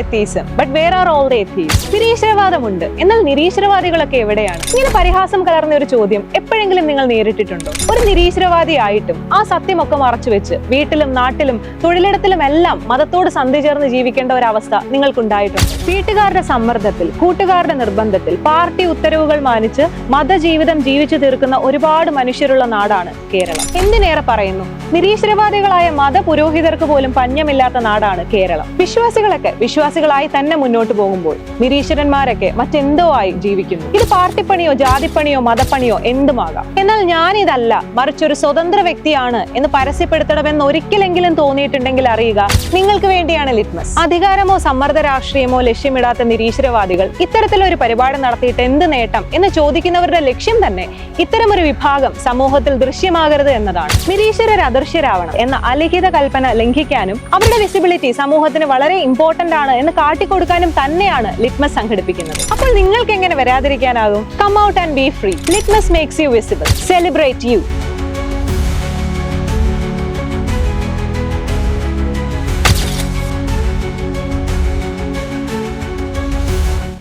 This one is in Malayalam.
atheism, but where are all the atheists? നിരീശ്വരവാദമുണ്ട്, എന്നാൽ നിരീശ്വരവാദികളൊക്കെ എവിടെയാണ്? ഇങ്ങനെ പരിഹാസം കലർന്ന ഒരു ചോദ്യം എപ്പോഴെങ്കിലും നിങ്ങൾ നേരിട്ടിട്ടുണ്ടോ? ഒരു നിരീശ്വരവാദിയായിട്ടും ആ സത്യമൊക്കെ മറച്ചുവെച്ച് വീട്ടിലും നാട്ടിലും തൊഴിലിടത്തിലും എല്ലാം മതത്തോട് സന്ധി ചേർന്ന് ജീവിക്കേണ്ട ഒരു അവസ്ഥ നിങ്ങൾക്കുണ്ടായിട്ടുണ്ട്. വീട്ടുകാരുടെ സമ്മർദ്ദത്തിൽ, കൂട്ടുകാരുടെ നിർബന്ധത്തിൽ, പാർട്ടി ഉത്തരവുകൾ മാനിച്ച് മതജീവിതം ജീവിച്ചു തീർക്കുന്ന ഒരുപാട് മനുഷ്യരുള്ള നാടാണ് കേരളം. എന്തിനേറെ പറയുന്നു, നിരീശ്വരവാദികളായ മതപുരോഹിതർക്ക് പോലും പഞ്ഞമില്ലാത്ത നാടാണ് കേരളം. വിശ്വാസികളൊക്കെ വിശ്വാസികളായി തന്നെ മുന്നോട്ട് പോകുമ്പോൾ നിരീശ്വരന്മാരൊക്കെ മറ്റെന്തോ ആയി ജീവിക്കുന്നു. ഇത് പാർട്ടിപ്പണിയോ ജാതിപ്പണിയോ മതപ്പണിയോ എന്തുമാകാം. എന്നാൽ ഞാനിതല്ല, മറിച്ചൊരു സ്വതന്ത്ര വ്യക്തിയാണ് എന്ന് പരസ്യപ്പെടുത്തണമെന്ന് ഒരിക്കലെങ്കിലും തോന്നിയിട്ടുണ്ടെങ്കിൽ അറിയുക, നിങ്ങൾക്ക് വേണ്ടിയാണ് ലിറ്റ്മസ്. അധികാരമോ സമ്മർദ്ദ രാഷ്ട്രീയമോ ലക്ഷ്യമിടാത്ത നിരീശ്വരവാദികൾ ഇത്തരത്തിലൊരു പരിപാടി നടത്തിയിട്ട് എന്ത് നേട്ടം എന്ന് ചോദിക്കുന്നവരുടെ ലക്ഷ്യം തന്നെ ഇത്തരമൊരു വിഭാഗം സമൂഹത്തിൽ ദൃശ്യമാകരുത് എന്നതാണ്. നിരീശ്വരർ അദൃശ്യരാവണം എന്ന അലിഖിത കൽപ്പന ലംഘിക്കാനും അവരുടെ വിസിബിലിറ്റി സമൂഹത്തിന് വളരെ ഇമ്പോർട്ടന്റ് ആണ് എന്ന് കാട്ടിക്കൊടുക്കാനും തന്നെയാണ് ലിറ്റ്മസ് സംഘടിപ്പിക്കുന്നത്. അപ്പോൾ നിങ്ങൾക്ക് എങ്ങനെ വരാതിരിക്കാനാകും? Come out and be free. Litmus makes you visible. Celebrate U.